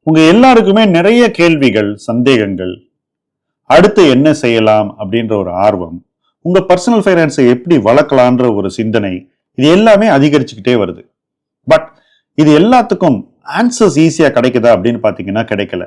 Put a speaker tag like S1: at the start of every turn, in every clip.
S1: உங்க எல்லாருக்குமே நிறைய கேள்விகள், சந்தேகங்கள், அடுத்து என்ன செய்யலாம் அப்படின்ற ஒரு ஆர்வம், உங்க பர்சனல் ஃபைனான்ஸை எப்படி வளர்க்கலான்ற ஒரு சிந்தனை, இது எல்லாமே அதிகரிச்சுக்கிட்டே வருது. பட் இது எல்லாத்துக்கும் ஆன்சர்ஸ் ஈஸியா கிடைக்குதா அப்படின்னு பாத்தீங்கன்னா கிடைக்கல.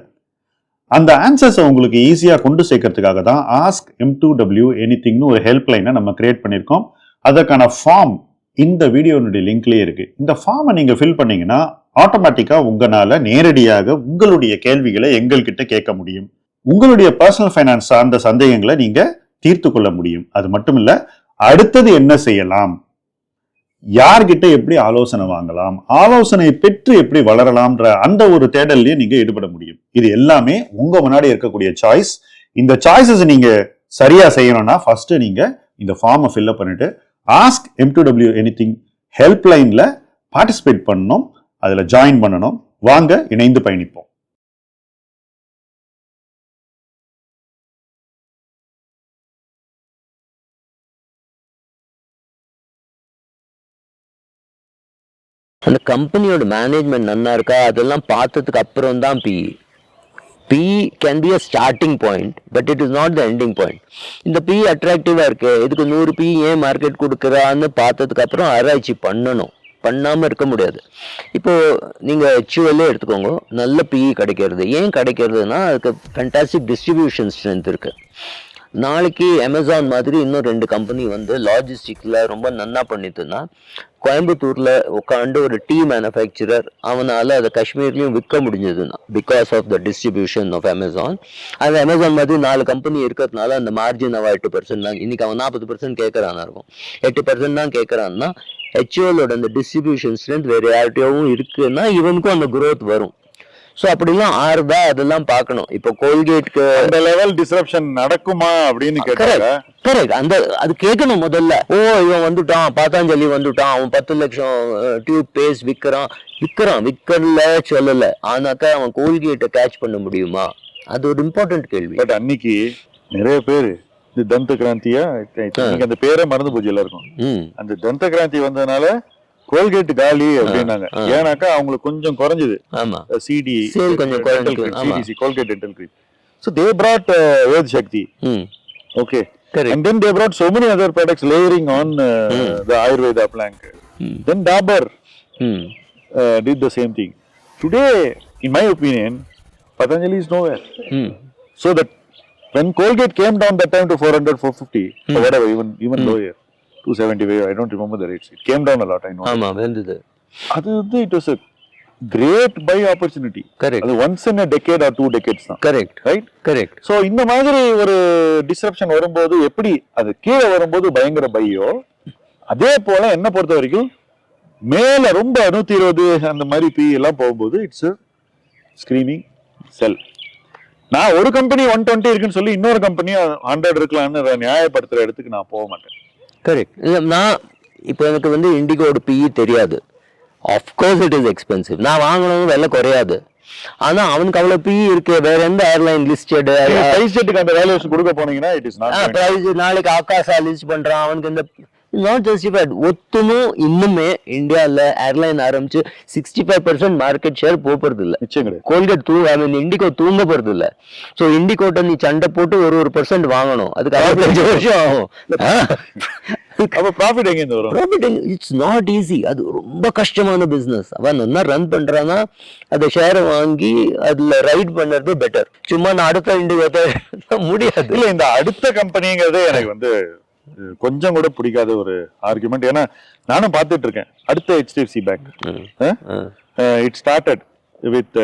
S1: அந்த ஆன்சர்ஸை உங்களுக்கு ஈஸியா கொண்டு சேர்க்கறதுக்காக தான் ஆஸ்க் M2W எனிதிங்னு ஒரு ஹெல்ப்லைனை நம்ம கிரியேட் பண்ணியிருக்கோம். அதற்கான ஃபார்ம் இந்த வீடியோனுடைய லிங்க்லயே இருக்கு. இந்த ஃபார்மை நீங்க ஃபில் பண்ணீங்கன்னா ஆட்டோமேட்டிக்கா உங்களால நேரடியாக உங்களுடைய கேள்விகளை எங்கள்கிட்ட கேட்க முடியும். உங்களுடைய பர்சனல் ஃபைனான்ஸ் சார்ந்த சந்தேகங்களை நீங்க தீர்த்து கொள்ள முடியும். அது மட்டும் இல்ல, அடுத்தது என்ன செய்யலாம், யார்கிட்ட எப்படி ஆலோசனை வாங்கலாம், ஆலோசனை பெற்று எப்படி வளரலாம்ன்ற அந்த ஒரு தேடல்லையே நீங்க ஈடுபட முடியும். இது எல்லாமே உங்க முன்னாடி இருக்கக்கூடிய சாய்ஸ். இந்த சாய்ஸஸ் நீங்க சரியா செய்யணும்னா ஃபர்ஸ்ட் நீங்க இந்த ஃபார்மை ஃபில் பண்ணிட்டு ஆஸ்க் M2W எனிதிங் ஹெல்ப்லைன்ல பார்ட்டிசிபேட் பண்ணணும், அதுல ஜாயின் பண்ணணும். வாங்க இணைந்து பயணிப்போம்.
S2: அந்த கம்பெனியோட மேனேஜ்மெண்ட் நல்லா இருக்கா அதெல்லாம் பார்த்ததுக்கு அப்புறம் தான் PE can be a starting point, but it is not the ending point. இந்த PE அட்ராக்டிவா இருக்கு, இதுக்கு 100 PE ஏன் மார்க்கெட் கொடுக்குறான்னு பார்த்ததுக்கு அப்புறம் ஆராய்ச்சி பண்ணாமல் இருக்க முடியாது. இப்போ நீங்கள் HUL எடுத்துக்கோங்க, நல்ல PE கிடைக்கிறது. ஏன் கிடைக்கிறதுனா அதுக்கு ஃபேண்டாஸ்டிக் டிஸ்ட்ரிபியூஷன் ஸ்ட்ரென்த் இருக்கு. நாளைக்கு அமேசான் மாதிரி இன்னும் 2 கம்பெனி வந்து லாஜிஸ்டிக்ஸில் ரொம்ப நன்னா பண்ணிட்டுன்னா கோயம்புத்தூரில் உட்காந்து ஒரு டீ மேனுஃபேக்சரர் அவனால் அதை காஷ்மீர்லையும் விற்க முடிஞ்சதுன்னா because of the distribution of Amazon. அது அமேசான் மாதிரி 4 கம்பெனி இருக்கிறதுனால அந்த மார்ஜின் அவன் 8% தான். இன்னைக்கு அவன் 40% கேட்குறானா இருக்கும், 8% தான் கேட்குறான்னா HULோட அந்த டிஸ்ட்ரிபியூஷன் ஸ்ட்ரென்த் வேறு யார்கிட்டயும் இருக்குன்னா இவனுக்கும் அந்த குரோத் வரும். ஸோ அப்படிலாம் ஆறுதா அதெல்லாம் பார்க்கணும். இப்போ கோல்கேட்க்கு
S1: அந்த லெவல் டிஸ்ரப்ஷன் நடக்குமா அப்படின்னு கேட்கறாங்க.
S2: கரெக்ட், அந்த அது கேட்கணும் முதல்ல. இவன் வந்துட்டான், பதாஞ்சலி வந்துட்டான், அவன் 10 லட்சம் டியூப் பேஸ்ட் விற்கல சொல்லல, ஆனாக்கா அவன் கோல்கேட்டை கேட்ச் பண்ண முடியுமா? அது ஒரு இம்பார்ட்டன்ட் கேள்வி.
S1: பட் அன்னைக்கு நிறைய பேர் இந்த தந்த கிராந்தியா அந்த பேரே மறந்து போச்சு எல்லாருக்கும். அந்த தந்த கிராந்தி வந்ததுனால கோல்கேட் காலி அப்படின்னாங்க. ஏன்னாக்கா அவங்களுக்கு கொஞ்சம் குறைஞ்சது, சிடி கொஞ்சம் சிடிசி Colgate dental cream. So they brought Ved Shakti. Okay. Correct. And then they brought so many other products layering on the Ayurveda plank. Then Dabur did the same thing. Today, in my opinion, Patanjali is nowhere. So that when Colgate came down that time to 400, 450, or whatever, even lower, 275, I don't remember the rates. It came down a lot, I know. அது வந்து it was a great buy opportunity. Correct. அது once in a decade or 2 decades தான். Correct. Right? Correct. So இந்த மாதிரி ஒரு disruption வரும்போது எப்படி அது கீழே வரும்போது பயங்கர பையோ, அதே போல என்ன பொறுத்த வரைக்கும் மேல ரொம்ப 120 அந்த மாதிரி PE எல்லாம் போகும்போது இட்ஸ் ஸ்கிரீமிங் செல். நான் ஒரு கம்பெனி 120 இருக்குன்னு சொல்லி இன்னொரு கம்பெனி 100 இருக்கலாம்னு நியாயப்படுத்துற இடத்துக்கு நான் போக மாட்டேன்.
S2: கரெக்ட். நான் இப்போ எனக்கு வந்து இண்டிகோட PE தெரியாது. Of course it is expensive. நான் வாங்கணும் விலை குறையாது. ஆனா அவனுக்கு அவ்வளவு PE இருக்கு. வேற எந்த ஏர்லைன் லிஸ்டட்
S1: அந்த வேல்யூஷன் கொடுக்க போனீங்கன்னா இட் இஸ் நாட்
S2: பிரைஸ். நாளைக்கு ஆகாஷா லிஸ்ட் பண்றான், அவனுக்கு இந்த நாட் ஜஸ்டிஃபைட். ஒத்துமும் இன்னுமே இந்தியாவில் ஏர்லைன் ஆரம்பிச்சு 65% மார்க்கெட் ஷேர் போறது இல்லை. கோல்கேட் இண்டிகோ தூங்க போறது இல்லை. ஸோ இண்டிகோட்ட நீ சண்டை போட்டு ஒரு % வாங்கணும், அதுக்கு 65 வருஷம் ஆகும். It's not easy. அது ரொம்ப கஷ்டமான பிசினஸ். அவன் என்ன ரன் பண்றான்னா அதை ஷேரை வாங்கி அதுல ரைட் பண்றது பெட்டர். சும்மா நான் அடுத்த இண்டிகோட்ட முடியாது.
S1: இல்ல, இந்த அடுத்த கம்பெனிங்கிறது எனக்கு வந்து கொஞ்சம் கூட பிடிக்காத ஒரு ஆர்குமெண்ட். ஏன்னா நானும் பார்த்துட்டு இருக்கேன். அடுத்த HDFC bank it started with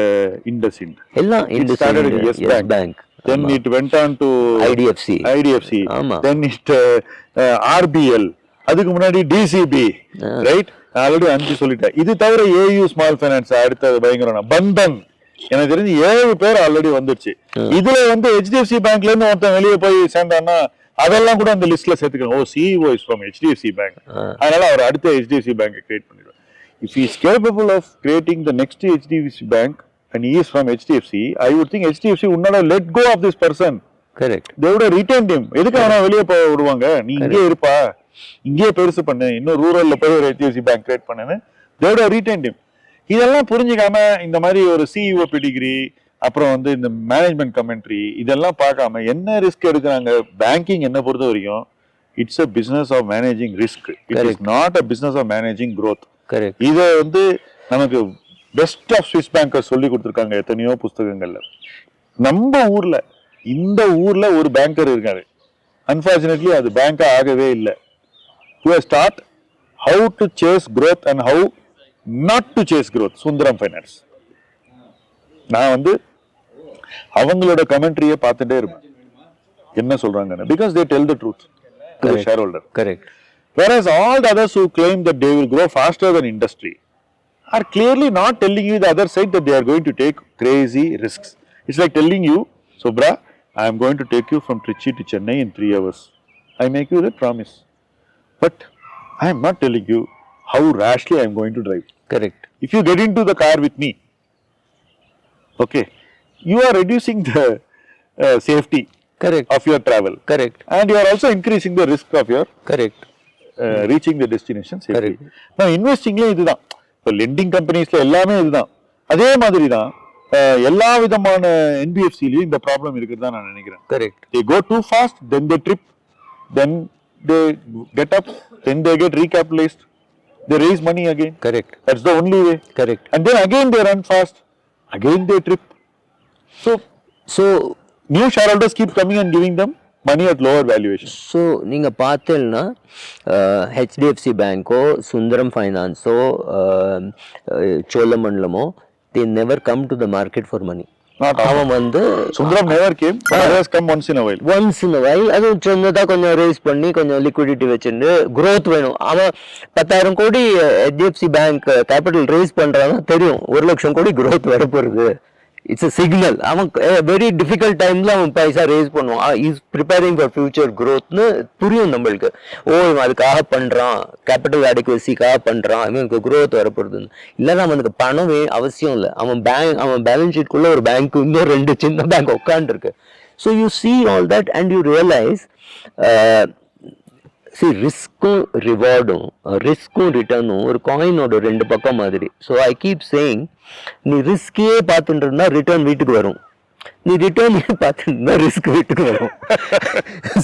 S1: IndusInd.
S2: எல்லாம் Yes Bank.
S1: Then it went on to IDFC. Then it RBL. அதுக்கு முன்னாடி DCB. ரைட்? ஆல்ரெடி 5 சொல்லிட்டேன். இது தவிர AU ஸ்மால் ஃபைனான்ஸ் அடுத்தது பயங்கரம் பந்தன். எனக்கு தெரிஞ்சு 7 பேர் ஆல்ரெடி வந்துருச்சு. இதுல வந்து HDFC பேங்க்ல இருந்து ஒருத்தன் வெளியே போய் சேர்ந்தான்னா அதெல்லாம் கூட அந்த லிஸ்ட்ல சேர்த்துக்கலாம். CEO is from HDFC Bank. அதனால அவர் அடுத்த HDFC பேங்க் கிரியேட் பண்ணிடுவார். If he is capable of creating the next HDFC Bank and he is from HDFC, I would think HDFC would not have let go of this person.
S2: Correct.
S1: They would have retained him. எதுக்கு அவனை வெளியே போக விடுவாங்க? நீ இங்கே இருப்பா, இங்கே பெருசு பண்ணு, இன்னும் ரூரல்ல போய் ஒரு HDFC பேங்க் கிரியேட் பண்ணுன்னு they would have retained him. இதெல்லாம் புரிஞ்சுக்காம இந்த மாதிரி ஒரு சிஇஓ பெடிகிரி, அப்புறம் வந்து இந்த மேனேஜ்மெண்ட் கமெண்ட்ரி இதெல்லாம் பார்க்காம என்ன ரிஸ்க் எடுக்கிறாங்க. பேங்கிங் என்ன பொறுத்த வரைக்கும் it's a business of managing risk. It is not a business of managing growth. இதை வந்து நமக்கு பெஸ்ட் ஆஃப் ஸ்விஸ் பேங்கர் சொல்லி கொடுத்துருக்காங்க எத்தனையோ புஸ்தகங்கள்ல. நம்ம ஊர்ல இந்த ஊர்ல ஒரு பேங்கர் இருக்காரு, அன்பார்ச்சுனேட்லி அது பேங்கா ஆகவே இல்லை. Start how to chase growth and how not to chase growth. Sundaram Finance. நான் வந்து அவங்களோட கமெண்ட்ரியை பார்த்துட்டே இருப்பேன் என்ன சொல்றாங்கன்னு. Because they tell the truth to the shareholder.
S2: Correct.
S1: Whereas all the others who claim that they will grow faster than industry are clearly not telling you the other side that they are going to take crazy risks. It's like telling you, Subra, I am going to take you from Trichy to Chennai in 3 hours. I make you that promise. But I am not telling you how rashly I am going to drive.
S2: Correct.
S1: If you get into the car with me, okay, you are reducing the safety
S2: Correct.
S1: of your travel.
S2: Correct.
S1: And you are also increasing the risk of your
S2: Correct.
S1: reaching the destination safely.
S2: Correct.
S1: Now investingல இதுதான். இப்போ landing கம்பெனிஸ்ல எல்லாமே இதுதான். அதே மாதிரி தான் எல்லா விதமான NBFCலயும் இந்த ப்ராப்ளம் இருக்குதுதான் நான் நினைக்கிறேன்.
S2: Correct.
S1: They go too fast, then they trip, then they get up, then they get recapitalized, they raise money again.
S2: Correct.
S1: That's the only way.
S2: Correct.
S1: And then again they run fast, again they trip. So new shareholders keep coming and giving them money at lower valuation.
S2: So நீங்கள் பார்த்தீங்கன்னா HDFC பேங்கோ, சுந்தரம் ஃபைனான்ஸோ, சோழமண்டலமோ, they never come to the market for money. அவன் வந்து
S1: Sundaram never came, but others come once in a while.
S2: Once in while அது சின்னதாக கொஞ்சம் ரேஸ் பண்ணி கொஞ்சம் லிக்விடிட்டி வச்சுட்டு growth வேணும். அவன் 10,000 கோடி ஹெச்டிஎஃப்சி பேங்க் கேபிட்டல் ரேஸ் பண்ணுறாங்கன்னா தெரியும் 1 லட்சம் கோடி growth வரப்போகுது. It's a signal. அவன் வெரி டிஃபிகல்ட் டைம்ல அவன் பைசா ரேஸ் பண்ணுவான். இஸ் ப்ரிப்பேரிங் ஃபார் ஃபியூச்சர் க்ரோத்னு புரியும் நம்மளுக்கு. இவன் அதுக்காக பண்றான், கேபிட்டல் அடிக்குவசிக்காக பண்றான், இவனுக்கு க்ரோத் வரப்படுதுன்னு. இல்லைன்னா அவனுக்கு பணம் அவசியம் இல்லை. அவன் பேலன்ஸ் ஷீட்குள்ள ஒரு பேங்க், இன்னும் 2 சின்ன பேங்க் உட்காந்துருக்கு. So you see all that and you realise ரிஸ்க்கும் ரிவார்டும், ரிஸ்க்கும் ரிட்டர்னும் ஒரு காயினோட 2 பக்கம் மாதிரி. ஸோ ஐ கீப் சேயிங், நீ ரிஸ்கே பார்த்துட்டு இருந்தா ரிட்டர்ன் வீட்டுக்கு வரும், நீ ரிட்டர்னே பார்த்துட்டு இருந்தா ரிஸ்க் வீட்டுக்கு வரும்.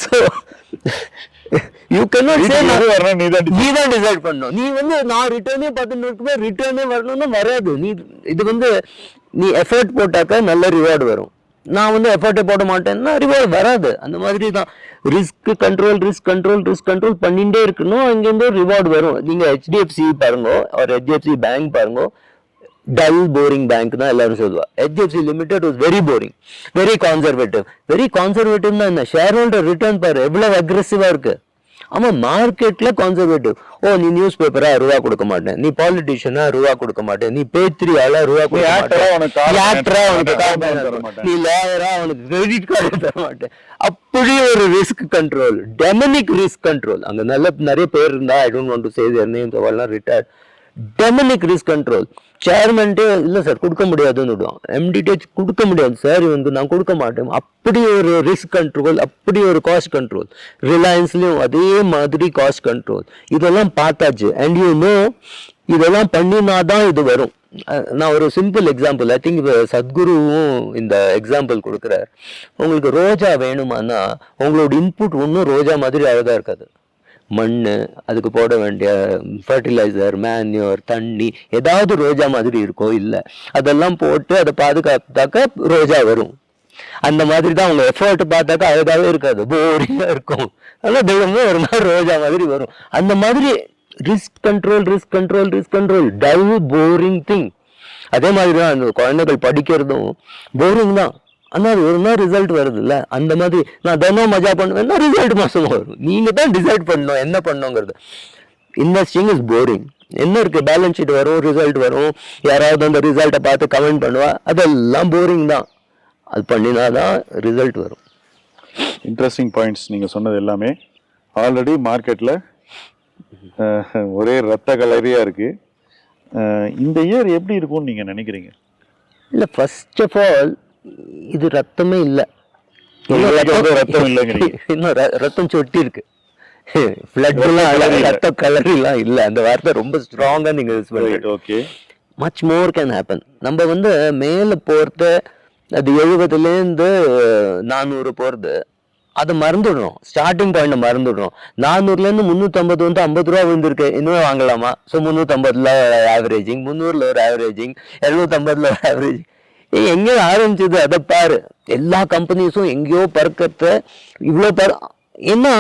S2: ஸோ யூ கேனாட் சே நீ தான் டிசைட் பண்ணணும். நீ வந்து நான் ரிட்டர்னே பார்த்துட்டு இருக்கும்போது ரிட்டர்னே வரணும்னா வராது. இது வந்து நீ எஃபர்ட் போட்டாக்க நல்ல ரிவார்டு வரும். நான் வந்து எஃபர்ட்டே போட மாட்டேன்னா ரிவார்டு வராது. அந்த மாதிரி தான் ரிஸ்க் கண்ட்ரோல் பண்ணிட்டே இருக்கணும், அங்கேருந்து ரிவார்டு வரும். நீங்கள் ஹெச்டிஎஃப்சி பாருங்க, ஒரு ஹெச்டிஎஃப்சி பேங்க் பாருங்க, டல் போரிங் பேங்க் தான் எல்லாரும் சொல்லுவா. HDFC limited was very boring, very கான்சர்வேட்டிவ்னா என்ன, ஷேர் ஹோல்டர் ரிட்டர்ன் பாரு எவ்வளவு அக்ரெசிவா இருக்கு. ஆமாம், மார்க்கெட்ல கான்சர்வேட்டிவ். நீ நியூஸ் பேப்பரா ரூபா கொடுக்க மாட்டேன், நீ பாலிட்டிஷியனா ரூபா கொடுக்க மாட்டேன், நீ பேத்திரியால ரூபா கொடுக்க மாட்டேன், நீ லேயரா அவனுக்கு கிரெடிட் கார்டு தர மாட்டேன். அப்படி ஒரு risk control, demonic risk control. அங்க நிறைய பேர் இருந்தா, I don't want to say their names, அவெல்லாம் ரிட்டையர்ட். Demonic risk control. சேர்மன்ட்டே இல்லை சார் கொடுக்க முடியாதுன்னு விடுவான். எம்டிடே கொடுக்க முடியாது சார், இவங்க நான் கொடுக்க மாட்டேன். அப்படி ஒரு ரிஸ்க் கண்ட்ரோல், அப்படி ஒரு காஸ்ட் கண்ட்ரோல். ரிலையன்ஸ்லயும் அதே மாதிரி காஸ்ட் கண்ட்ரோல். இதெல்லாம் பார்த்தாச்சு. அண்ட் யூ நோ, இதெல்லாம் பண்ணினாதான் இது வரும். நான் ஒரு சிம்பிள் எக்ஸாம்பிள், ஐ திங்க் சத்குருவும் இந்த எக்ஸாம்பிள் கொடுக்குறார். உங்களுக்கு ரோஜா வேணுமானா உங்களோட இன்புட் ஒன்றும் ரோஜா மாதிரி அழகா இருக்காது. மண், அதுக்கு போட வேண்டிய ஃபர்டிலைசர், மேன்யூர், தண்ணி ஏதாவது ரோஜா மாதிரி இருக்கோ இல்லை, அதெல்லாம் போட்டு அதை பாதுகாத்தாக்க ரோஜா வரும். அந்த மாதிரி தான் அவங்க எஃபர்ட் பார்த்தாக்கா அழகாவே இருக்காது, போரிங்கா இருக்கும். ஆனால் தினமும் ஒரு நாள் ரோஜா மாதிரி வரும். அந்த மாதிரி risk control dull boring thing. அதே மாதிரி தான் அந்த குழந்தைகள் படிக்கிறதும் போரிங் தான். ஆனால் அது ஒரு நாள் ரிசல்ட் வருது இல்லை. அந்த மாதிரி நான் தினம் மஜா பண்ணுவேன்னா ரிசல்ட் மாசமா வரும். நீங்க தான் டிசைட் பண்ணணும் என்ன பண்ணுங்கிறது. Investing is boring. என்ன இருக்கு, பேலன்ஸ் ஷீட் வரும், ரிசல்ட் வரும், யாராவது அந்த ரிசல்ட்டை பார்த்து கமெண்ட் பண்ணுவா, அதெல்லாம் போரிங் தான். அது பண்ணினாதான் ரிசல்ட் வரும்.
S1: இன்ட்ரெஸ்டிங் பாயிண்ட்ஸ் நீங்க சொன்னது எல்லாமே. ஆல்ரெடி மார்க்கெட்ல ஒரே ரத்த கலரியா இருக்கு. இந்த இயர் எப்படி இருக்கும்னு நீங்க நினைக்கிறீங்க?
S2: இல்லை, ஃபர்ஸ்ட் ஆஃப் ஆல் இது ரத்தமே இல்லை,
S1: ரத்தம் இல்லைங்கிறீங்க.
S2: இன்னும் ரத்தம் சொட்டி இருக்கு. ரத்த கலரிலாம் இல்லை. அந்த வார்த்தை ரொம்ப ஸ்ட்ராங்கா நீங்க யூஸ் பண்ணுறீங்க.
S1: Okay.
S2: Much more can happen. நம்ம வந்து மேலே போகிறது அது 70லேருந்து 400 போகிறது, அதை மறந்துடுறோம். ஸ்டார்டிங் பாயிண்ட் மறந்துடுறோம். 400லேருந்து 350 வந்து 50 ரூபா விழுந்திருக்கு, இன்னும் வாங்கலாமா? ஸோ 350ல் ஆவரேஜிங், 300ல் ஒரு ஆவரேஜிங், 750ல் ஒரு ஆவரேஜிங். எங்கேயோ ஆரம்பிச்சது அதை பாரு. எல்லா கம்பெனிஸும் எங்கேயோ பறக்கிறத இவ்வளோ ஏன்னா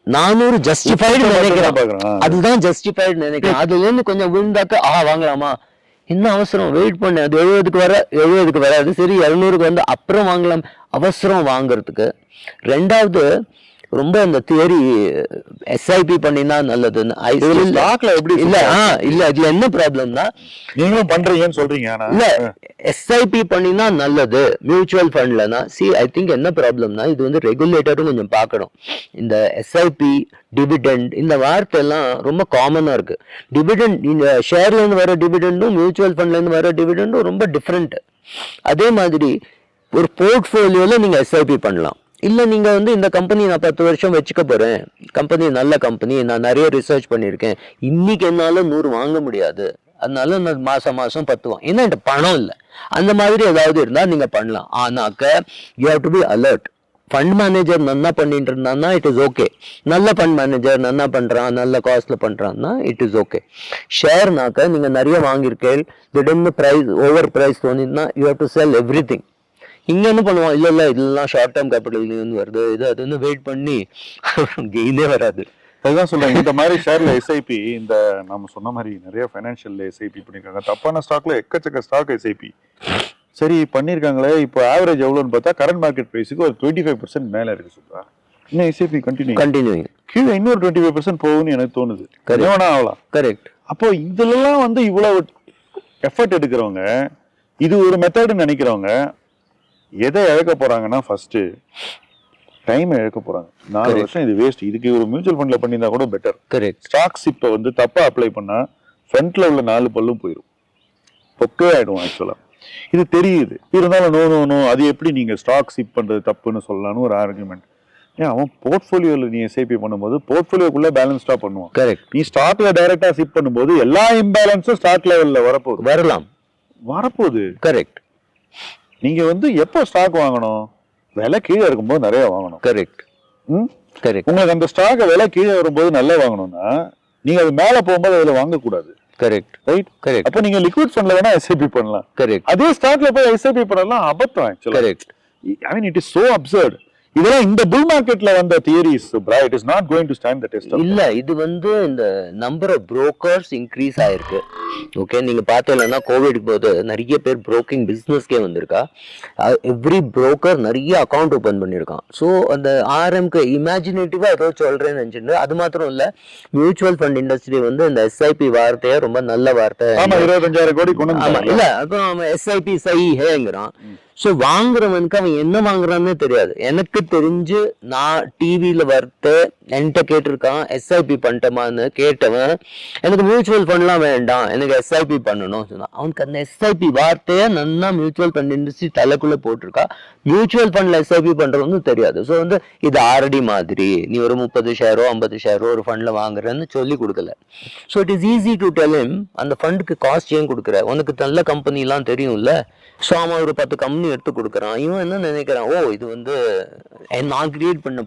S2: 400 ஜஸ்டிஃபைடு நினைக்கிறேன், அதுதான் ஜஸ்டிஃபைடு நினைக்கிறேன். அதுலேருந்து கொஞ்சம் விழுந்தாக்க வாங்கலாமா, என்ன அவசரம், வெயிட் பண்ணு, அது 70க்கு வராது, சரி 200க்கு வந்து அப்புறம் வாங்கலாம். அவசரம் வாங்குறதுக்கு. ரெண்டாவது, ரொம்ப அந்த தியரி எஸ்ஐபி பண்ணினா நல்லதுன்னு இல்ல இதுல என்ன ப்ராப்ளம்னா,
S1: நீங்களும் பண்றீங்கன்னு சொல்றீங்க,
S2: இல்ல எஸ்ஐபி பண்ணினா நல்லது மியூச்சுவல் ஃபண்ட்லனா. ஐ திங்க் என்ன ப்ராப்ளம்னா, இது வந்து ரெகுலேட்டரும் கொஞ்சம் பார்க்கணும். இந்த எஸ்ஐபி, டிவிடெண்ட், இந்த வார்த்தை எல்லாம் ரொம்ப காமனா இருக்கு. டிவிடெண்ட், இந்த ஷேர்ல இருந்து வர டிவிடெண்டும் மியூச்சுவல் ஃபண்ட்ல இருந்து வர டிவிடெண்டும் ரொம்ப டிஃப்ரெண்ட். அதே மாதிரி ஒரு போர்ட்ஃபோலியோல நீங்க எஸ்ஐபி பண்ணலாம். இல்லை நீங்கள் வந்து இந்த கம்பெனி நான் 10 வருஷம் வச்சுக்க போகிறேன், கம்பெனி நல்ல கம்பெனி, நான் நிறைய ரிசர்ச் பண்ணியிருக்கேன், இன்னைக்கு என்னால் 100 வாங்க முடியாது, அதனால நான் மாதம் 10 ஏன்னா என்கிட்ட பணம் இல்லை, அந்த மாதிரி ஏதாவது இருந்தால் நீங்கள் பண்ணலாம். ஆனாக்க you have to be alert. Fund manager நன்னா பண்ணிட்டு இருந்தான்னா இட் இஸ் ஓகே. நல்ல ஃபண்ட் மேனேஜர் நன்னா பண்ணுறான், நல்ல காஸ்ட்டில் பண்ணுறான்னா இட் இஸ் ஓகே. ஷேர்னாக்க நீங்கள் நிறைய வாங்கியிருக்கேன், திடீர்னு ப்ரைஸ் ஓவர் ப்ரைஸ் தோணினா you have to sell everything. இங்க என்ன பண்ணுவோம், இல்ல இதெல்லாம் ஷார்ட் டேர்ம் கேபிட்டல் வருது, அது வந்து வெயிட் பண்ணி கெயினே வராது.
S1: அதுதான் சொல்றேன், இந்த மாதிரி ஷேர்ல எஸ்ஐபி, இந்த நம்ம சொன்ன மாதிரி நிறைய ஃபைனான்சியல் எஸ்ஐபி பண்ணிருக்காங்க. தப்பான ஸ்டாக்ல எக்கச்சக்க ஸ்டாக் எஸ்ஐபி சரி பண்ணிருக்காங்களே. இப்போ ஆவரேஜ் எவ்வளவுன்னு பார்த்தா கரண்ட் மார்க்கெட் பிரைஸுக்கு ஒரு 25% மேல இருக்கு. சொல்றா இன்னும் எஸ்ஐபி கண்டினியூ கீழே இன்னொரு 25% போகும்னு எனக்கு தோணுது. ஆகலாம்.
S2: கரெக்ட்.
S1: அப்போ இதுலாம் வந்து இவ்வளவு எஃபர்ட் எடுக்கிறவங்க, இது ஒரு மெத்தட்னு நினைக்கிறவங்க எதை இழக்க போறாங்கன்னா, ஃபர்ஸ்ட் டைம் இழக்க போறாங்க. 4 வருஷம் இது வேஸ்ட். இதுக்கு ஒரு மியூச்சுவல் ஃபண்ட்ல பண்ணியிருந்தா கூட பெட்டர்.
S2: கரெக்ட்.
S1: ஸ்டாக்ஸ் இப்போ வந்து தப்பா அப்ளை பண்ணா ஃப்ரண்ட்ல உள்ள 4 பல்லும் போயிடும், பொக்கே ஆயிடும். ஆக்சுவலா இது தெரியுது, இருந்தாலும் நோ அது எப்படி நீங்க ஸ்டாக் சிப் பண்றது தப்புன்னு சொல்லலாம்னு ஒரு ஆர்குமெண்ட். ஏன் அவன் போர்ட்ஃபோலியோல நீ எஸ்ஐபி பண்ணும்போது போர்ட்ஃபோலியோக்குள்ள பேலன்ஸ்டா பண்ணுவான்.
S2: கரெக்ட்.
S1: நீ ஸ்டாக்ல டைரக்டா சிப் பண்ணும்போது எல்லா இம்பேலன்ஸும் ஸ்டாக் லெவல்ல வரப்போகுது.
S2: கரெக்ட்.
S1: நீங்க வந்து எப்போ ஸ்டாக் வாங்கணும், விலை கீழே இருக்கும்போது நிறைய வாங்கணும்.
S2: கரெக்ட்.
S1: உங்களுக்கு அந்த ஸ்டாக் விலை கீழே வரும்போது நல்லா வாங்கணும்னா நீங்க அது மேல போகும்போது அதுல வாங்க கூடாது.
S2: கரெக்ட்.
S1: ரைட்.
S2: கரெக்ட்.
S1: அப்ப நீங்க லிக்விட் ஃபண்ட்ல வேணா எஸ்ஐபி பண்ணலாம்.
S2: கரெக்ட்.
S1: அதே ஸ்டாக்ல போய் எஸ்ஐபி பண்ணலாம் அபத்தம் ஆக்சுவலா.
S2: Correct.
S1: I mean it is so absurd. இதெல்லாம் இந்த புல் மார்க்கெட்ல வந்த தியரிஸ் பிரா, it is not going to stand the test.
S2: இல்ல இது வந்து இந்த நம்பர் ஆஃப் புரோக்கர்ஸ் இன்க்ரீஸ் ஆயிருக்கு. ஓகே, நீங்க பார்த்தீங்கன்னா கோவிட்க்கு போது நிறைய பேர் புரோக்கிங் பிசினஸ்க்கே வந்திருக்கா. எவ்ரி புரோக்கர் நிறைய அக்கௌண்ட் ஓபன் பண்ணியிருக்கான். ஸோ அந்த ஆர்எம்க்கு இமேஜினேட்டிவா ஏதோ சொல்றேன்னு நினைச்சிட்டு, அது மாத்திரம் இல்ல மியூச்சுவல் ஃபண்ட் இண்டஸ்ட்ரி வந்து இந்த எஸ்ஐபி வார்த்தையை ரொம்ப நல்ல வார்த்தை.
S1: 25,000 கோடி கொண்டு வந்தாங்க.
S2: இல்ல அப்புறம் எஸ்ஐபி சஹிஹேங்கிறான். ஸோ வாங்குறவனுக்கு அவன் என்ன வாங்குறான்னு தெரியாது. எனக்கு தெரிஞ்சு நான் டிவியில வரத்து என்கிட்ட கேட்டிருக்கான், எஸ்ஐபி பண்ணிட்டோமான்னு கேட்டவன், எனக்கு மியூச்சுவல் ஃபண்ட்லாம் வேண்டாம், எனக்கு எஸ்ஐபி பண்ணணும் சொன்னான். அவனுக்கு அந்த எஸ்ஐபி வார்த்தையை நல்லா மியூச்சுவல் ஃபண்ட் இண்டஸ்ட்ரி தலைக்குள்ள போட்டிருக்கா. மியூச்சுவல் ஃபண்ட்ல எஸ்ஐபி பண்றவங்க தெரியாது. ஸோ வந்து இது ஆர்டி மாதிரி, நீ ஒரு 30 ஷேரோ 50 ஷேரோ ஒரு ஃபண்ட்ல வாங்குறன்னு சொல்லி கொடுக்கல. So it is easy to tell him, அந்த ஃபண்டுக்கு காஸ்ட் ஏன் கொடுக்குற, உனக்கு நல்ல கம்பெனிலாம் தெரியும்ல. ஸோ அவன் ஒரு 10 கம்பெனி எடுத்து கொடுக்குறான். இவன் என்ன நினைக்கிறான், இது வந்து நான் கிரியேட் பண்ண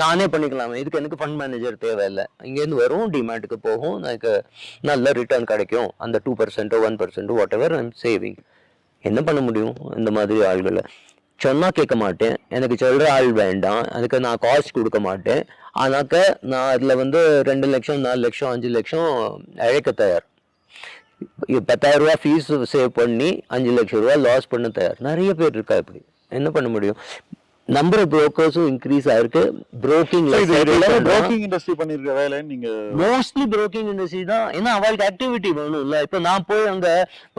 S2: நானே பண்ணிக்கலாம், இதுக்கு எனக்கு ஃபண்ட் மேனேஜர் தேவையில்லை, இங்கேருந்து வரும் டிமேட்டுக்கு போகும், எனக்கு நல்ல ரிட்டர்ன் கிடைக்கும், அந்த 2% 1% வாட் எவர் ஐம் சேவிங். என்ன பண்ண முடியும் இந்த மாதிரி ஆள்களை? சொன்னா கேட்க மாட்டேன், எனக்கு சொல்ற ஆள் வேண்டாம், அதுக்கு நான் காஸ்ட் கொடுக்க மாட்டேன். ஆனாக்க நான் அதுல வந்து 2 லட்சம் 4 லட்சம் 5 லட்சம் இழக்க தயார். 10,000 ரூபா ஃபீஸ் சேவ் பண்ணி 5 லட்சம் ரூபா லாஸ் பண்ண தயார். நிறைய பேர் இருக்கா. இப்படி என்ன பண்ண முடியும்? நம்பர் ஆஃப் புரோக்கர்ஸும் இன்க்ரீஸ் ஆயிருக்கு. புரோக்கிங்
S1: இண்டஸ்ட்ரி பண்ணிருக்க வேலை நீங்க
S2: மோஸ்ட்லி புரோக்கிங் இண்டஸ்ட்ரி தான். ஏன்னா அவளுக்கு ஆக்டிவிட்டி வேணும் இல்ல. இப்ப நான் போய் அங்க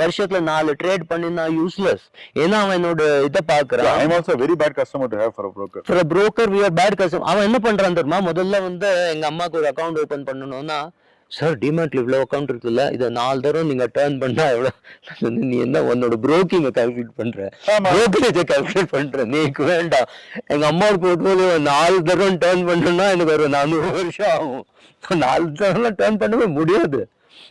S2: வருஷத்துல 4 ட்ரேட் பண்ணினா யூஸ்லெஸ். ஏன்னா அவன் என்னோட இதை பாக்குறான்.
S1: I am also very bad customer to have for a broker.
S2: For a broker we are bad customer. அவன் என்ன பண்றான் தெரியுமா? முதல்ல வந்து எங்க அம்மாக்கு ஒரு அக்கௌண்ட் ஓபன் பண்ணணும்னா, சார் டிமேட்ல இவ்வளோ அக்கௌண்ட் இருக்குல்ல, இதை 4 தடவை நீங்க டர்ன் பண்ணா எவ்வளோ, நீ என்ன உன்னோட புரோக்கிங்கை கால்குலேட் பண்ற, புரோக்கரேஜை கால்குலேட் பண்ற, நீக்கு வேண்டாம். எங்க அம்மாவோட போர்ட்ஃபோலியோ 4 தடவை டர்ன் பண்ணணும்னா எனக்கு ஒரு 400 வருஷம் ஆகும். 4 தடவை டர்ன் பண்ணவே முடியாது.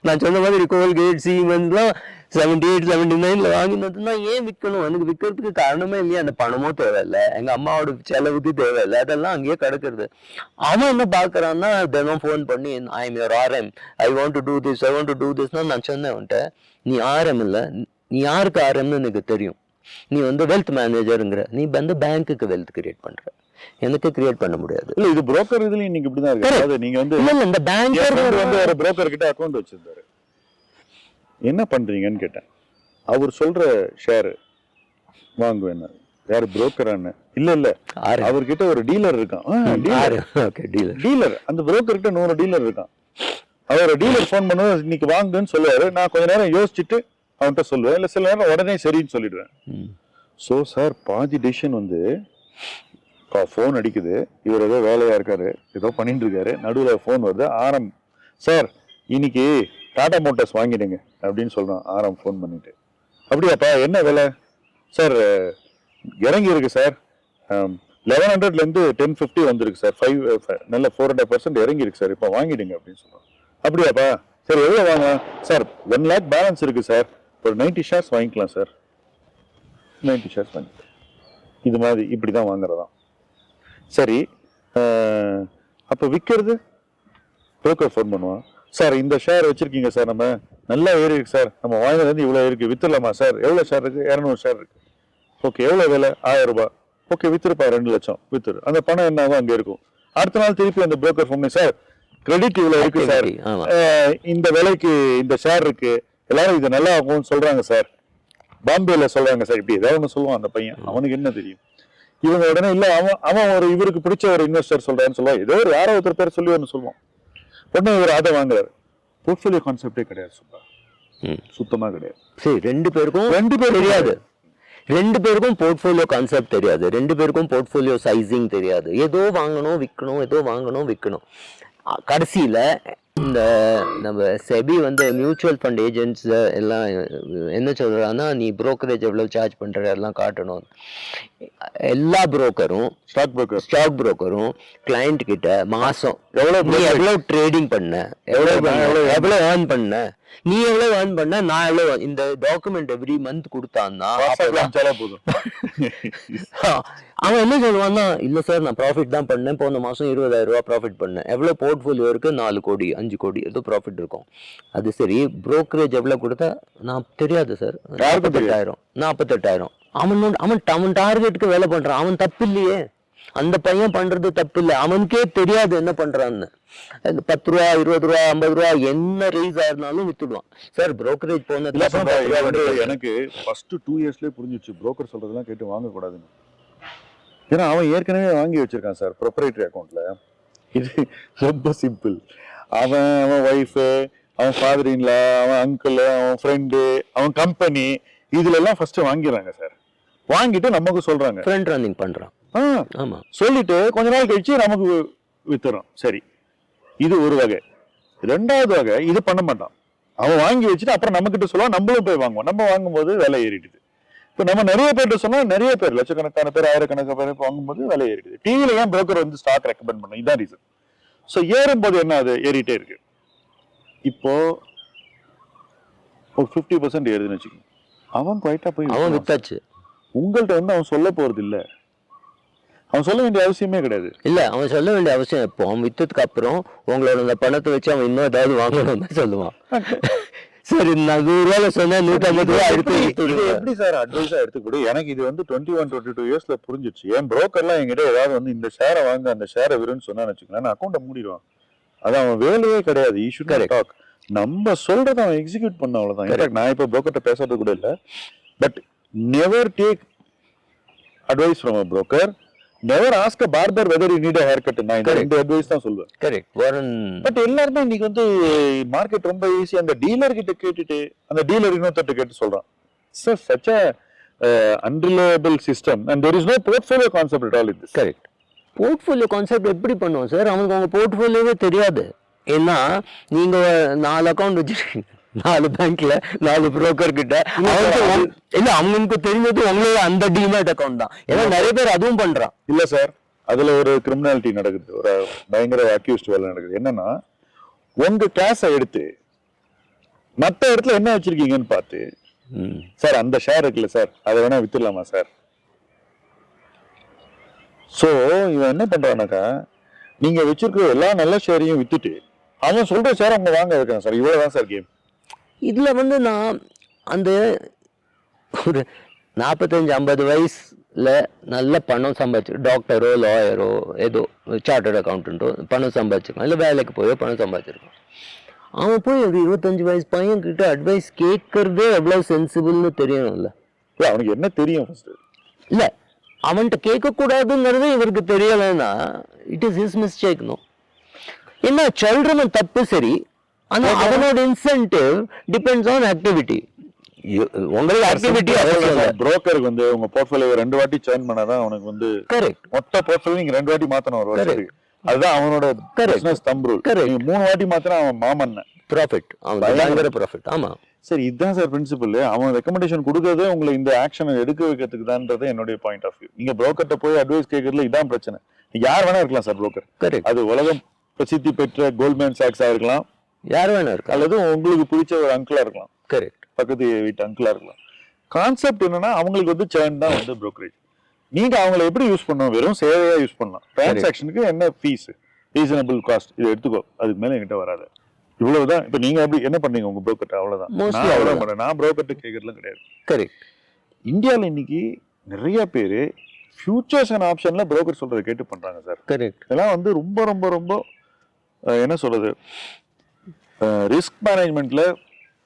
S2: நான் சொன்ன மாதிரி கோல்கேட் சீமென்ஸ்லாம் 78 79 வாங்கினதுன்னா ஏன் விற்கணும்? எனக்கு விற்கிறதுக்கு காரணமே இல்லையா? அந்த பணமும் தேவையில்லை, எங்க அம்மாவோட செலவுக்கு தேவையில்லை, அதெல்லாம் அங்கேயே கிடக்குறது. அவன் என்ன பாக்குறான்னா தினம் ஃபோன் பண்ணி I am your RM, I want to do this, I want to do திஸ்னா நான் சொன்னேன் அவன்கிட்ட, நீ RM இல்லை, நீ யாருக்கு RMன்னு எனக்கு தெரியும். நீ வந்து வெல்த் மேனேஜருங்கிற, நீ வந்து பேங்க்குக்கு வெல்த் கிரியேட் பண்ற, எனக்கு கிரியேட் பண்ண முடியாது.
S1: இல்ல இது புரோக்கர் இதுலயும் நீங்க இப்படிதான் இருக்கு. அதாவது நீங்க வந்து
S2: இல்ல இந்த பேங்கர்
S1: வந்து ஒரு புரோக்கர் கிட்ட அக்கவுண்ட் வச்சிருந்தாரு. என்ன பண்றீங்கன்னு கேட்டேன். அவர் சொல்ற ஷேர் வாங்குவேன். யாரு புரோக்கரான்னு? இல்ல இல்ல, அவர்கிட்ட ஒரு டீலர் இருக்கான். டீலர் அந்த புரோக்கர் கிட்ட 100 டீலர் இருக்கான். அவர் டீலர் ஃபோன் பண்ணுவோம், இன்னைக்கு வாங்குன்னு சொல்லுவாரு. நான் கொஞ்ச நேரம் யோசிச்சுட்டு அவன்கிட்ட சொல்லுவேன், இல்ல சில நேரம் உடனே சரின்னு சொல்லிடுவேன். சோ சார் பாதி டிசிஷன் வந்து ஃபோன் அடிக்குது, இவர் ஏதோ வேலையா இருக்காரு, ஏதோ பண்ணிட்டு இருக்காரு, நடுவில் ஃபோன் வருது, ஆரம் சார் இன்னைக்கு டாடா மோட்டார்ஸ் வாங்கிடுங்க அப்படின்னு சொல்றான். ஆரம் ஃபோன் பண்ணிட்டு, அப்படியாப்பா என்ன வேலை சார்? இறங்கி இருக்கு சார், 1100 இருந்து 1050 வந்திருக்கு சார், 5 நல்ல 400% இறங்கி இருக்கு சார், இப்போ வாங்கிடுங்க அப்படின்னு சொல்றான். அப்படியாப்பா சரி எவ்வளவு வாங்க சார்? 1 lakh பேலன்ஸ் இருக்கு சார், ஒரு 90 ஷேர்ஸ் வாங்கிக்கலாம் சார். 90 ஷேர்ஸ் வாங்கிக்கலாம். இது மாதிரி இப்படிதான் வாங்குறதாம். சரி அப்ப விற்கிறது புரோக்கர் ஃபோன் பண்ணுவான். சார் இந்த ஷேர் வச்சிருக்கீங்க சார், நம்ம நல்லா ஏறி இருக்கு சார், நம்ம வாங்கினது வந்து இவ்வளவு இருக்கு, வித்துடலாமா சார்? எவ்வளவு ஷேர் இருக்கு? 200 ஷேர் இருக்கு. ஓகே எவ்வளவு விலை? 1000 ரூபாய். ஓகே வித்துருப்பா, 2 லட்சம் வித்துரு. அந்த பணம் என்ன ஆகும்? அங்க இருக்கும். அடுத்த நாள் திருப்பி அந்த புரோக்கர் ஃபோன் பண்ணி, சார் கிரெடிட் இவ்வளவு இருக்கு சார், இந்த விலைக்கு இந்த ஷேர் இருக்கு, எல்லாரும் இது நல்லா ஆகும்னு சொல்றாங்க சார், பாம்பேல சொல்றாங்க சார், இப்படி ஏதாவது ஒண்ணு சொல்லுவான் அந்த பையன். அவனுக்கு என்ன தெரியும்? இவங்க உடனே இல்ல அவன் ஒரு இவருக்கு பிடிச்ச ஒரு இன்வெஸ்டர் சொல்றான்னு சொல்லுவான், ஏதோ ஒரு யாரோ ஒருத்தர் பேர் சொல்லி ஒன்று சொல்லுவான். உடனே இவர் அதை வாங்குறாரு. போர்ட்ஃபோலியோ கான்செப்டே கிடையாது, சுத்தமா கிடையாது.
S2: சரி, ரெண்டு பேருக்கும் தெரியாது. 2 பேருக்கும் போர்ட்ஃபோலியோ கான்செப்ட் தெரியாது. 2 பேருக்கும் போர்ட்ஃபோலியோ சைசிங் தெரியாது. ஏதோ வாங்கணும் விற்கணும், ஏதோ வாங்கணும் விற்கணும். கடைசியில இந்த நம்ம செபி வந்து மியூச்சுவல் ஃபண்ட் ஏஜென்ட்ஸ் எல்லாம் என்ன சொல்றாங்கன்னா, நீ புரோக்கரேஜ் எவ்வளவு சார்ஜ் பண்ற எல்லாம் காட்டணும். எல்லா புரோக்கரும் ஸ்டாக் புரோக்கரும் கிளைண்ட் கிட்ட மாசம் எவ்வளவு ட்ரேடிங் பண்ண, எவ்வளவு ஏர்ன் பண்ண, நீ எவ்வளவு ஏர்ன் பண்ண, நான் எவ்வளவு, இந்த டாக்குமெண்ட் எவ்ரி மந்த் கொடுத்தான்னா
S1: போதும்.
S2: அவன் என்ன சொல்லுவான்னா, இல்ல சார் நான் ப்ராஃபிட் தான் பண்ணேன், போன மாசம் 20,000 ரூபாய் ப்ராஃபிட் பண்ணேன். எவ்வளவு போர்ட்ஃபோலியோ இருக்கு? 4 கோடி 5 கோடி ஏதோ ப்ராஃபிட் இருக்கும். அது சரி, புரோக்கரேஜ் எவ்வளவு கொடுத்தா நான் தெரியாது சார், 48,000. அவன் டார்கெட்டுக்கு வேலை பண்றான். அவன் தப்பு இல்லையே, அந்த பையன் பண்றது தப்பு இல்லை, அவனுக்கே தெரியாது என்ன பண்றான்னு. 10 ரூபா 20 ரூபா 50 ரூபா என்ன ரைஸ் ஆயிருந்தாலும் வித்துடுவான் சார். புரோக்கரேஜ் போனது
S1: எனக்கு ஃபர்ஸ்ட் 2 இயர்ஸ்லயே புரிஞ்சிச்சு, புரோக்கர் சொல்றதெல்லாம் கேட்டு வாங்க கூடாதுன்னு. ஏன்னா அவன் ஏற்கனவே வாங்கி வச்சிருக்கான் சார் ப்ரொப்ரைட்டரி அக்கௌண்ட்ல. இது ரொம்ப சிம்பிள். அவன் ஒய்ஃபு, அவன் ஃபாதர் இன்லா, அவன் அங்கிள், அவன் ஃப்ரெண்டு, அவன் கம்பெனி, இதுல எல்லாம் ஃபர்ஸ்ட் வாங்கிடுறாங்க சார். வாங்கிட்டு நமக்கு சொல்றாங்க,
S2: ஃப்ரண்ட் ரன்னிங் பண்றான்.
S1: ஆமா, சொல்லிட்டு கொஞ்ச நாள் கழிச்சு நமக்கு வித்துறான். சரி, இது ஒரு வகை. 2வது வகை, இது பண்ண மாட்டான். அவன் வாங்கி வச்சுட்டு அப்புறம் நம்ம கிட்ட சொல்லுவான், நம்மளும் போய் வாங்குவோம். நம்ம வாங்கும்போது விலை ஏறிடுது. இப்ப நம்ம நிறைய பேர்கிட்ட சொன்னா, நிறைய பேர் லட்சக்கணக்கான பேர் ஆயிரக்கணக்கான பேர் வாங்கும்போது விலை ஏறிடுது. டிவில ஏன் புரோக்கர் வந்து ஸ்டாக் ரெக்கமெண்ட் பண்ண, இதான் ரீசன். சோ ஏறும்போது என்ன, அது ஏறிட்டே இருக்கு. இப்போ ஒரு 50% ஏறுதுன்னு வச்சுக்கோங்க, அவன் குவைட்டா போய்
S2: அவன் வித்தாச்சு.
S1: உங்கள்கிட்ட வந்து அவன் சொல்ல போறது இல்ல, அவன் சொல்ல வேண்டிய அவசியமே கிடையாது.
S2: இல்ல, அவன் சொல்ல வேண்டிய அவசியம் எப்போ, அவன் வித்ததுக்கு அப்புறம் உங்களோட அந்த பணத்தை வச்சு அவன் இன்னும் ஏதாவது வாங்கணும் தான் சொல்லுவான். சரி, நான் 100 ரூபாய் சொன்னா 150 ரூபாய்
S1: எப்படி சார் அட்வைஸா எடுத்துக்கூட? எனக்கு இது வந்து 21-22 இயர்ஸ்ல புரிஞ்சிச்சு. ஏன் புரோக்கர்லாம் என்கிட்ட ஏதாவது வந்து இந்த ஷேரை வாங்க அந்த ஷேரை விருன்னு சொன்னா வச்சுக்கலாம், நான் அக்கௌண்ட்டை மூடிடுவான். அது அவன் வேலையே கிடையாது. He should not talk. நம்ம சொல்றதை அவன் எக்ஸிக்யூட் பண்ண, அவ்வளவுதான். நான் இப்ப புரோக்கர்ட்ட பேசுறது கூட இல்ல. But never take advice from a broker. Never ask a barber whether you need a haircut. நான் இந்த 2 அட்வைஸ் தான் சொல்லுவேன்.
S2: கரெக்ட்.
S1: பட் எல்லாருமே இன்னைக்கு வந்து மார்க்கெட் ரொம்ப ஈஸி. அந்த டீலர் கிட்ட கேட்டுட்டு அந்த டீலர் இன்னொருத்தட்ட கேட்டு சொல்றான். Sir such a unreliable system and there is no portfolio concept at all in this.
S2: Correct. Portfolio concept எப்படி பண்ணுவோம் சார்? அவனுக்கு அவங்க போர்ட்ஃபோலியோவே தெரியாது. ஏன்னா நீங்க 4 அக்கௌண்ட் வச்சிருக்கீங்க, 4 பேங்க்ல 4 புரோக்கர் கிட்ட. இல்ல, அவங்களுக்கு தெரிஞ்சது உங்களோட அந்த டிமேட் அக்கௌண்ட் தான். ஏன்னா நிறைய பேர் அதுவும் பண்றான்.
S1: இல்ல சார், அதுல ஒரு கிரிமினாலிட்டி நடக்குது, ஒரு பயங்கர அக்யூஸ்ட் வேலை நடக்குது. என்னன்னா, உங்க கேஷை எடுத்து மற்ற இடத்துல என்ன வச்சிருக்கீங்கன்னு பார்த்து சார் அந்த ஷேர் இருக்குல்ல சார் அதை வேணா வித்துடலாமா சார். சோ இவன் என்ன பண்றானாக்கா நீங்க வச்சிருக்கிற எல்லா நல்ல ஷேரையும் வித்துட்டு அவன் சொல்ற ஷேர் அவங்க வாங்க இருக்கான் சார். இவ்வளவுதான் சார் கேம்.
S2: இதுல வந்து நான் அந்த ஒரு 45-50 வயசுல நல்ல பணம் சம்பாதிச்சு டாக்டரோ லாயரோ ஏதோ சார்ட்டர்ட் அக்கௌண்டன்ட்டோ பணம் சம்பாதிச்சிருக்கான், இல்லை வேலைக்கு போயோ பணம் சம்பாதிச்சிருக்கான். அவன் போய் ஒரு 25 வயசு பையன் கிட்ட அட்வைஸ் கேட்கறதே எவ்வளவு சென்சிபிள்னு தெரியணும்ல.
S1: அவனுக்கு என்ன தெரியும்
S2: இல்ல அவன்கிட்ட கேட்கக்கூடாதுங்கிறது இவருக்கு தெரியலைன்னா இட் இஸ் ஹிஸ் மிஸ்டேக்னும். என்ன சொல்றவன் தப்பு சரி, ஆனா அவனோட இன்சென்டிவ் டிபெண்ட்ஸ் ஆன் ஆக்டிவிட்டி. உங்களுக்கு ஆக்டிவிட்டி
S1: புரோக்கருக்கு வந்து உங்க போர்ட்ஃபோலியோ 2 வாட்டி சேஞ்ச் பண்ணாதான் அவனுக்கு வந்து கரெக்ட். மொத்த போர்ட்ஃபோலியோ நீங்க 2 வாட்டி மாத்தணும் ஒரு வருஷத்துக்கு. அதுதான் அவனோட பிசினஸ் தம்ப் ரூல். நீங்க 3 வாட்டி மாத்தினா அவன் மாமன் ப்ராஃபிட், அவன் பயங்கர ப்ராஃபிட். ஆமா சரி, இதுதான் சார் பிரின்சிபல். அவன் ரெக்கமெண்டேஷன் கொடுக்கறதே உங்களை இந்த ஆக்ஷனை எடுக்க வைக்கிறதுக்கு தான்ன்றது என்னுடைய பாயிண்ட் ஆஃப் வியூ. நீங்க புரோக்கர்ட்ட போய் அட்வைஸ் கேட்கறதுல இதான் பிரச்சனை. யார் வேணா இருக்கலாம் சார் புரோக்கர். அது உலகம் பிரசித்தி பெற்ற கோல்ட்மேன் சாக்ஸா இருக்கலாம், யார் வேணா இருக்கு, அல்லது உங்களுக்கு பிடிச்ச ஒரு அங்கிளா இருக்கலாம், கரெக்ட், பக்கத்து வீட்டு அங்கிளா இருக்கலாம். கான்செப்ட் என்னன்னா அவங்களுக்கு வந்து சேர்ன் தான் வந்து புரோக்கரேஜ். நீங்க அவங்களை எப்படி யூஸ் பண்ணணும்? வெறும் சேவையா யூஸ் பண்ணலாம். டிரான்சாக்ஷனுக்கு என்ன ஃபீஸ், ரீசனபிள் காஸ்ட், இதை எடுத்துக்கோ, அதுக்கு மேல என்கிட்ட வராது. இவ்வளவுதான். இப்ப நீங்க அப்படி என்ன பண்ணீங்க உங்க புரோக்கர்ட்ட? அவ்வளவுதான். நான் புரோக்கர்ட்ட கேட்கறதுலாம் கிடையாது. கரெக்ட். இந்தியாவில் இன்னைக்கு நிறைய பேரு ஃபியூச்சர்ஸ் அண்ட் ஆப்ஷன்ல புரோக்கர் சொல்றதை கேட்டு பண்றாங்க சார். கரெக்ட். இதெல்லாம் வந்து ரொம்ப ரொம்ப ரொம்ப என்ன சொல்றது, ரிஸ்க் மேனேஜ்மெண்ட்ல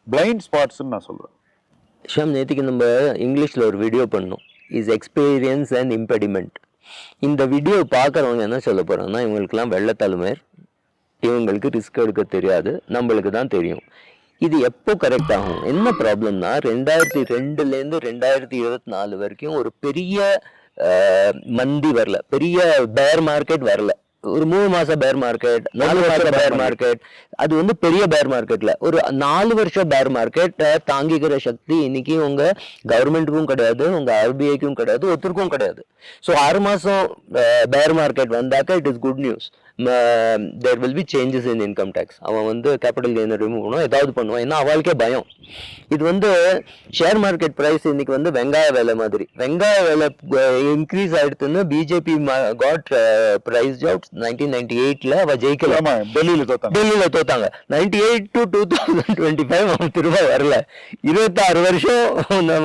S1: பிளைண்ட் ஸ்பாட்ஸ்ன்னு நான் சொல்றேன்.
S2: ஷாம், நேற்றுக்கு நம்ம இங்கிலீஷ்ல ஒரு வீடியோ பண்ணோம், இஸ் எக்ஸ்பீரியன்ஸ் அண்ட் இம்பெடிமெண்ட். இந்த வீடியோ பார்க்குறவங்க என்ன சொல்ல போறாங்கன்னா இவங்களுக்குலாம் வெள்ளத்தலைமை, இவங்களுக்கு ரிஸ்க் எடுக்க தெரியாது, நம்மளுக்கு தான் தெரியும். இது எப்போ கரெக்ட் ஆகும்? என்ன ப்ராப்ளம்னா 2002லேருந்து 2024 வரைக்கும் ஒரு பெரிய மந்தி வரல, பெரிய பேர் மார்க்கெட் வரல. ஒரு 3 மாசம் பேர் மார்க்கெட், 4 மாசம் பேர் மார்க்கெட், அது வந்து பெரிய பேர் மார்க்கெட்ல ஒரு 4 வருஷம் பேர் மார்க்கெட் தாங்கிக்கிற சக்தி இன்னைக்கு உங்க கவர்மெண்ட்டுக்கும் கிடையாது, உங்க ஆர்பிஐக்கும் கிடையாது, ஒருத்தருக்கும் கிடையாது. ஸோ 6 மாசம் பேர் மார்க்கெட் வந்தாக்க it is good news. There will be changes in income tax. அவன் வந்து கேபிட்டல் கெயினை ரிமூவ் பண்ணுவான், ஏதாவது பண்ணுவான். ஏன்னா அவளுக்கே பயம். இது வந்து ஷேர் மார்க்கெட் ப்ரைஸ் இன்னைக்கு வந்து வெங்காய வேலை மாதிரி. வெங்காய வேலை இன்க்ரீஸ் ஆயிடுத்துன்னு பிஜேபி காட் பிரைஸ் அவுட் 1998ல அவ ஜெயிக்கலாமா, டெல்லியில தோத்தாங்க. 98 to 2025 அவன் திரும்ப வரல. 26 வருஷம்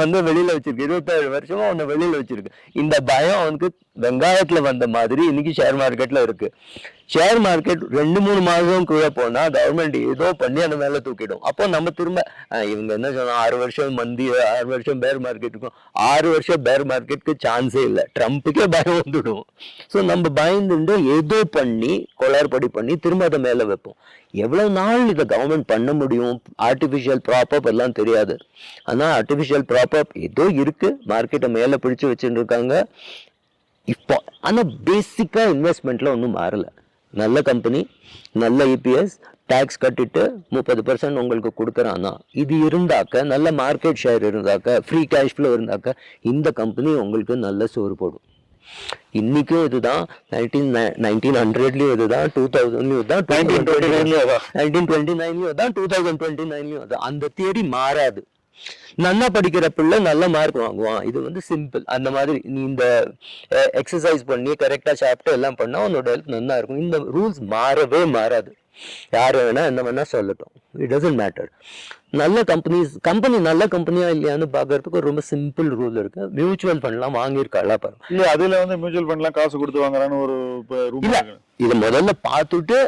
S2: வந்து வெளியில வச்சிருக்கு, 27 வருஷமா அவனை வெளியில வச்சிருக்கு. இந்த பயம் அவனுக்கு வெங்காயத்துல வந்த மாதிரி இன்னைக்கு ஷேர் மார்க்கெட்ல இருக்கு. ஷேர் மார்க்கெட் 2-3 மாதம் கீழே போனா கவர்மெண்ட் ஏதோ பண்ணி அந்த மேல தூக்கிடும். அப்போ நம்ம திரும்ப இவங்க என்ன சொன்னா 6 வருஷம் மந்தி, 6 வருஷம் பேர் மார்க்கெட் இருக்கும். 6 வருஷம் பேர் மார்க்கெட்டுக்கு சான்ஸே இல்லை, ட்ரம்ப்புக்கே பயம் வந்துடும். ஸோ நம்ம பயந்துட்டு ஏதோ பண்ணி கொளார்படி பண்ணி திரும்ப அதை மேல வைப்போம். எவ்வளவு நாள் இதை கவர்மெண்ட் பண்ண முடியும்? ஆர்டிபிஷியல் ப்ராப்பப் எல்லாம் தெரியாது. ஆனா ஆர்டிபிஷியல் ப்ராப்பப் ஏதோ இருக்கு, மார்க்கெட்டை மேல பிடிச்சு வச்சுட்டு இருக்காங்க இப்போ. ஆனா பேசிக்கா இன்வெஸ்ட்மெண்ட்ல ஒன்றும் மாறல. நல்ல கம்பெனி, நல்ல இபிஎஸ், டேக்ஸ் கட்டிட்டு 30% உங்களுக்கு கொடுக்குறான்னா இது இருந்தாக்க, நல்ல மார்க்கெட் ஷேர் இருந்தாக்க, ஃப்ரீ கேஷ் ஃப்ளோ இருந்தாக்க இந்த கம்பெனி உங்களுக்கு நல்ல சோறு போடும். இன்னைக்கும் இதுதான், 1900லயும் இதுதான், 2000லயும் இதுதான், 1929லயும் தான், 2029லயும் தான். அந்த தியரி மாறாது. நல்லா படிக்கிற பிள்ளை நல்ல மார்க் வாங்குவான். இது வந்து சிம்பிள். அந்த மாதிரி நீ இந்த எக்ஸசைஸ் பண்ணி கரெக்டா சாப்பிட்டு எல்லாம் பண்ணா உன்னோட ஹெல்த் நல்லா இருக்கும். இந்த ரூல்ஸ் மாறவே மாறாது. யாரு வேணா என்ன வேணா சொல்லட்டும், இட் டசன்ட் மேட்டர். நல்ல கம்பெனி நல்ல கம்பெனியா இல்லையான்னு பாக்குறதுக்கு ஒரு ரொம்ப சிம்பிள் ரூல் இருக்கு. மியூச்சுவல் ஃபண்ட்லாம் வாங்கியிருக்காளா பாருங்க.
S1: இல்ல அதுல வந்து மியூச்சுவல் ஃபண்ட்லாம் காசு கொடுத்து வாங்குறான்னு ஒரு
S2: இல்ல, இதை முதல்ல பார்த்துட்டு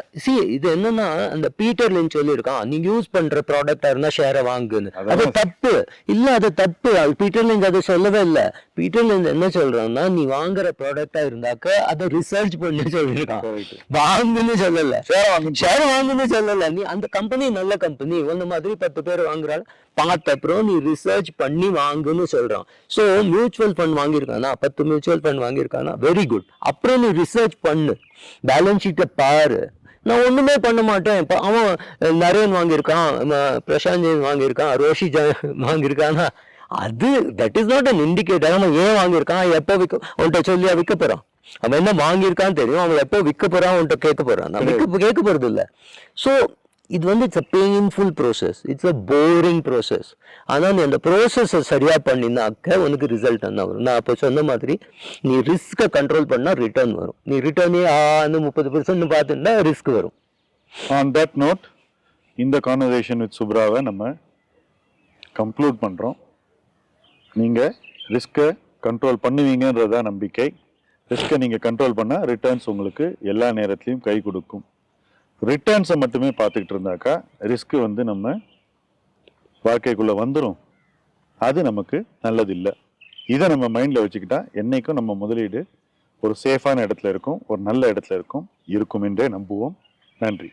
S2: இது என்னன்னா அந்த பீட்டர் லிஞ்ச் சொல்லியிருக்கான், நீங்க யூஸ் பண்ற ப்ராடக்டா இருந்தா ஷேரை வாங்குன்னு. அது தப்பு இல்ல, அது தப்பு. பீட்டர் லிஞ்ச் அதை சொல்லவே இல்லை. பீட்டர் லிஞ்ச் என்ன சொல்றான்னா நீ வாங்குற ப்ராடக்டா இருந்தாக்க அதை ரிசர்ச் பண்ணி சொல்லியிருக்கான், வாங்குன்னு சொல்லல, ஷேர் வாங்குன்னு சொல்லல. நீ அந்த கம்பெனி நல்ல கம்பெனி, அந்த மாதிரி 10 பேர் வாங்குறாள் பார்த்த அப்புறம் நீ ரிசர்ச் பண்ணி வாங்குன்னு சொல்றான். ஸோ மியூச்சுவல் ஃபண்ட் வாங்கியிருக்கானா, 10 மியூச்சுவல் ஃபண்ட் வாங்கியிருக்கானா, வெரி குட். அப்புறம் நீ ரிசர்ச் பண்ணு, பேலன்ஸ் ஷீட்டை பாரு. நான் ஒண்ணுமே பண்ண மாட்டேன். இப்போ அவன் நரேன் வாங்கியிருக்கான், பிரசாந்த் ஜெயின் வாங்கியிருக்கான், ரோஷி வாங்கியிருக்கானா, அது that is not an indicator. அவன் ஏன் வாங்கியிருக்கான், எப்போ உன்கிட்ட சொல்லியா விற்க போறான்? அவன் என்ன வாங்கியிருக்கான்னு தெரியும், அவன் எப்போ விற்க போறான் உன்கிட்ட கேட்க போறான். நான் கேட்க போறது இல்லை. ஸோ இது வந்து it's a painful process, it's a boring process. ஆனால் நீ அந்த ப்ரோசஸை சரியாக பண்ணினாக்க உனக்கு ரிசல்ட் என்ன வரும். நான் அப்போ சொன்ன மாதிரி நீ ரிஸ்க்கை கண்ட்ரோல் பண்ணால் ரிட்டர்ன் வரும். நீ ரிட்டர்னே அந்த 30% பார்த்துன்னா ரிஸ்க் வரும்.
S1: ஆன் தட் நோட் இந்த கான்வர்சேஷன் வித் சுப்ராவை நம்ம கன்க்ளூட் பண்ணுறோம். நீங்கள் ரிஸ்க்கை கண்ட்ரோல் பண்ணுவீங்கன்றதா நம்பிக்கை. ரிஸ்க்கை நீங்கள் கண்ட்ரோல் பண்ணால் ரிட்டர்ன்ஸ் உங்களுக்கு எல்லா நேரத்துலையும் கை கொடுக்கும். ரிட்டர்ன்ஸை மட்டுமே பார்த்துக்கிட்டு இருந்தாக்கா ரிஸ்க்கு வந்து நம்ம வாழ்க்கைக்குள்ளே வந்துடும். அது நமக்கு நல்லதில்லை. இதை நம்ம மைண்டில் வச்சுக்கிட்டா என்னைக்கும் நம்ம முதலீடு ஒரு சேஃபான இடத்துல இருக்கும், ஒரு நல்ல இடத்துல இருக்கும் என்றே நம்புவோம். நன்றி.